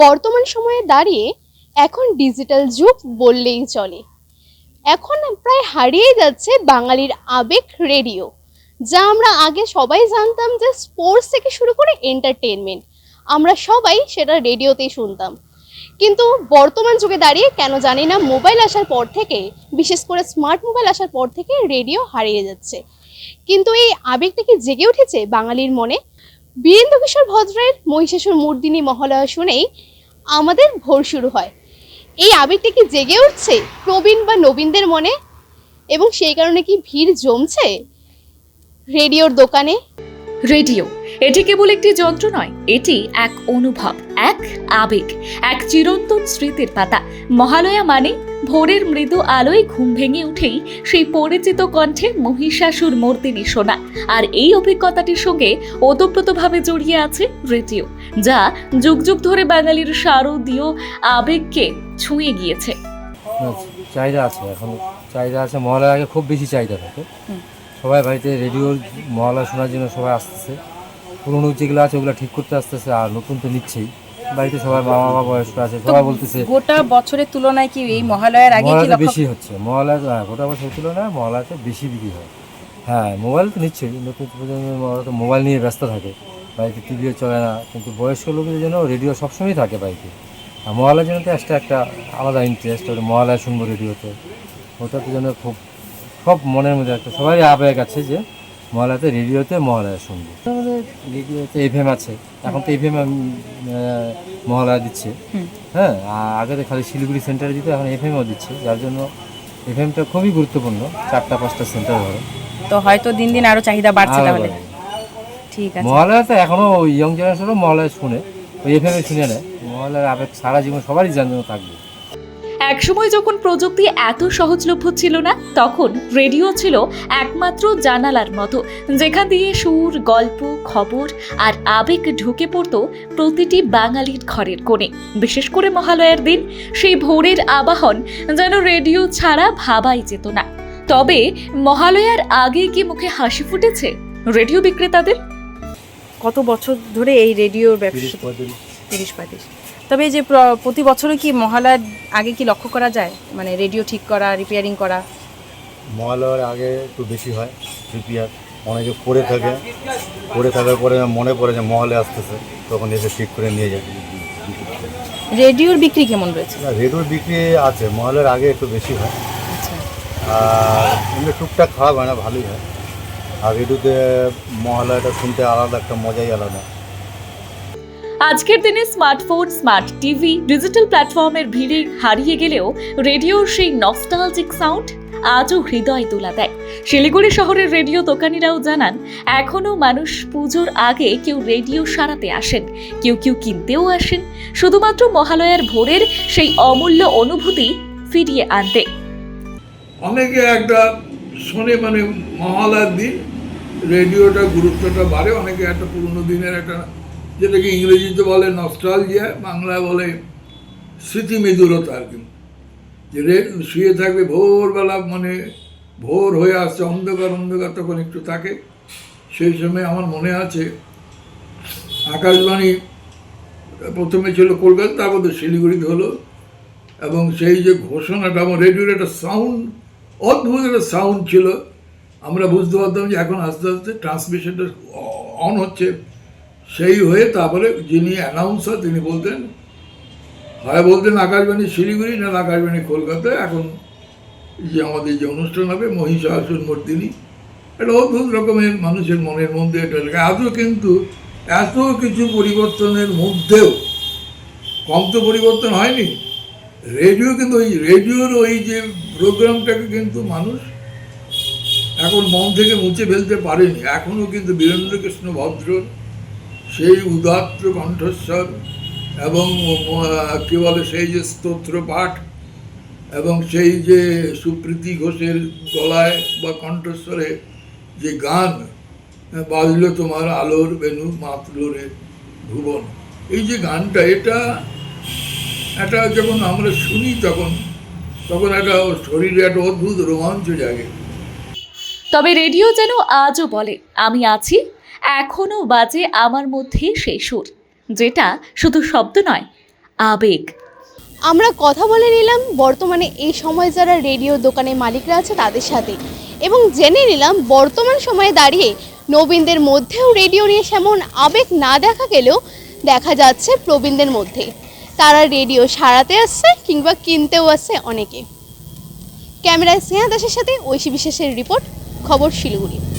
বর্তমান সময়ে দাঁড়িয়ে এখন ডিজিটাল যুগ বললেই চলে। এখন প্রায় হারিয়ে যাচ্ছে বাঙালির আবেগ রেডিও, যা আমরা আগে সবাই জানতাম যে স্পোর্টস থেকে শুরু করে এন্টারটেনমেন্ট, আমরা সবাই সেটা রেডিওতেই শুনতাম। কিন্তু বর্তমান যুগে দাঁড়িয়ে কেন জানি না মোবাইল আসার পর থেকে, বিশেষ করে স্মার্ট মোবাইল আসার পর থেকে রেডিও হারিয়ে যাচ্ছে। কিন্তু এই আবেগটা কি জেগে উঠেছে বাঙালির মনে? বীরেন্দ্র কিশোর ভদ্রের মহিষাসুর মর্দিনী মহালয়া শুনেই আমাদের ভোর শুরু হয়। এই আবেগটা কি জেগে উঠছে প্রবীণ বা নবীনদের মনে? এবং সেই কারণে কি ভিড় জমছে রেডিওর দোকানে? রেডিও এটি কেবল একটি যন্ত্র নয়, এটি এক অনুভব, এক আবেগ, এক চিরন্তন স্মৃতির পাতা। মহালয়া মানে ভোরের মৃদু আলোয় ঘুম ভেঙে উঠেই সেই পরিচিত কণ্ঠে মহিষাসুর মর্দিনী শোনা। আর এই অভিজ্ঞতাটির সঙ্গে ওতপ্রোতভাবে জড়িয়ে আছে রেডিও, যা যুগ যুগ ধরে বাঙালির শারদীয় আবেগকে ছুঁয়ে গিয়েছে। চাহিদা আছে, এখন চাহিদা আছে। মহালয়ার আগে খুব বেশি চাহিদা থাকে, সবাই বাড়িতে রেডিওর মহালয়া শোনার জন্য সবাই আসতেছে। পুরোনো যেগুলো আছে ওগুলো ঠিক করতে আসতেছে, আর নতুন তো নিচ্ছেই। বাড়িতে সবাই মা বাবা বয়স্ক আছে, সবাই বলতেছে গোটা বছরের তুলনায় কি এই মহালয়ার আগে কি বেশি হচ্ছে। মহালয়া গোটা বছরের তুলনায় মহালয়াতে বেশি বিক্রি হয়। হ্যাঁ, মোবাইল তো নিচ্ছেই, নতুন প্রজন্মের তো মোবাইল নিয়ে ব্যস্ত থাকে, বাড়িতে টিভিও চলে না। কিন্তু বয়স্ক লোকেদের জন্য রেডিও সবসময়ই থাকে বাড়িতে। আর মহালয়ার জন্য তো একটা আলাদা ইন্টারেস্ট, ওটা মহালয়া শুনবো রেডিওতে, ওটার জন্য খুব সব মনের মধ্যে একটা সবারই আবেগ আছে যে মহালয়াতে রেডিওতে মহালয়া শুনবো। আমাদের রেডিওতে এফএম আছে, এখন তো এফএম মহালয়া দিচ্ছে। হ্যাঁ, আর আগে তো খালি শিলিগুড়ি সেন্টারে দিত, এখন এফএমও দিচ্ছে, যার জন্য এফএমটা খুবই গুরুত্বপূর্ণ। 4-5টা সেন্টার ধরে, তো হয়তো দিন দিন আরো চাহিদা বাড়ছে। তাহলে ঠিক আছে, মহালয়া তো এখনো ইয়ং জেনারেশনও মহালয়া শুনে, ওই এফএমে শুনে নেয়। মহালয়ার আবেগ সারা জীবন সবারই জন্য থাকবে। একসময় যখন প্রযুক্তি এত সহজলভ্য ছিল না, তখন রেডিও ছিল একমাত্র জানালার মতো, যেখান দিয়ে সুর, গল্প, খবর আর আবেগ ঢুকে পড়তো প্রতিটি বাঙালির ঘরের কোণে। বিশেষ করে মহালয়ার দিন সেই ভোরের আবাহন যেন রেডিও ছাড়া ভাবাই যেত না। তবে মহালয়ার আগে কি মুখে হাসি ফুটেছে রেডিও বিক্রেতাদের? কত বছর ধরে এই রেডিওর ব্যবসা? 30-35। তবে এই যে প্রতি বছরই কি মহালয়ার আগে কি লক্ষ্য করা যায়, মানে রেডিও ঠিক করা, রিপেয়ারিং করা? মহালয়ার আগে একটু বেশি হয় রিপেয়ার, অনেকে পড়ে থাকার পরে মনে পড়ে যে মহালয়া আসতেছে, তখন এসে ঠিক করে নিয়ে যায়। রেডিওর বিক্রি কেমন রয়েছে? রেডিওর বিক্রি আছে, মহালয়ার আগে একটু বেশি হয়। আচ্ছা, আর এমনি টুকটাক খারাপ হয় না, ভালোই হয়। আর রেডিওতে মহালয়াটা শুনতে আলাদা একটা মজাই আলাদা। আজকের দিনে স্মার্টফোন, স্মার্ট টিভি, ডিজিটাল প্ল্যাটফর্মের ভিড়ে হারিয়ে গেলেও রেডিওর সেই নস্টালজিক সাউন্ড আজও হৃদয় তোলা দেয়। শিলিগুড়ি শহরের রেডিও দোকানিরাও জানান, এখনও মানুষ পুজোর আগে কেউ রেডিও সারাতে আসেন, কেউ কিনতেও আসেন, শুধুমাত্র মহালয়ার ভোরের সেই অমূল্য অনুভূতি ফিরিয়ে আনতে। অনেকে একটা শোনে, মানে মহালয়ার দিন রেডিওটা গুরুত্বটা বাড়ে। অনেকে একটা পুরনো দিনের একটা, যেটাকে ইংরেজিতে বলে নস্টালজিয়া, বাংলায় বলে স্মৃতি মেদুরতা আর কি। যে শুয়ে থাকবে ভোরবেলা, মানে ভোর হয়ে আসছে, অন্ধকার তখন একটু থাকে। সেই সময় আমার মনে আছে আকাশবাণী প্রথমে ছিল কলকাতা, তারপর তো শিলিগুড়িতে হলো, এবং সেই যে ঘোষণাটা, আমার রেডিওর একটা সাউন্ড, অদ্ভুত একটা সাউন্ড ছিল। আমরা বুঝতে পারতাম যে এখন আস্তে আস্তে ট্রান্সমিশনটা অন হচ্ছে। সেই হয়ে তারপরে যিনি অ্যানাউন্সার তিনি বলতেন আকাশবাণী শিলিগুড়ি না আকাশবাণী কলকাতা, এখন যে আমাদের যে অনুষ্ঠান হবে মহিষাসুর মর্দিনী, এটা অদ্ভুত রকমের মানুষের মনের মধ্যে এটা লেখা। আজও কিন্তু এত কিছু পরিবর্তনের মধ্যেও কম তো পরিবর্তন হয়নি। রেডিও কিন্তু ওই রেডিওর ওই যে প্রোগ্রামটাকে কিন্তু মানুষ এখন মন থেকে মুছে ফেলতে পারেনি। এখনও কিন্তু বীরেন্দ্রকৃষ্ণ ভদ্রর সেই উদাত্ত কণ্ঠস্বর এবং কী বলে সেই যে স্তোত্র পাঠ এবং সেই যে সুপ্রীতি ঘোষের গলায় বা কণ্ঠস্বরে যে গান, বাজল তোমার আলোর বেনু মাতল রে ভুবন, এই যে গানটা, এটা যখন আমরা শুনি তখন একটা শরীরে একটা অদ্ভুত রোমাঞ্চ জাগে। তবে রেডিও যেন আজও বলে, আমি আছি, এখনো বাজে আমার মধ্যে সেই সুর, যেটা শুধু শব্দ নয়, আবেগ। আমরা কথা বলে নিলাম বর্তমানে এই সময় যারা রেডিও দোকানের মালিকরা আছে তাদের সাথে, এবং জেনে নিলাম বর্তমান সময়ে দাঁড়িয়ে নবীনদের মধ্যেও রেডিও নিয়ে সেমন আবেগ না দেখা গেলেও দেখা যাচ্ছে প্রবীণদের মধ্যে। তারা রেডিও সারাতে আসছে কিংবা কিনতেও আসছে অনেকে। ক্যামেরায় স্নেহা দাসের সাথে ঐশী বিশ্বাসের রিপোর্ট, খবর শিলিগুড়ি।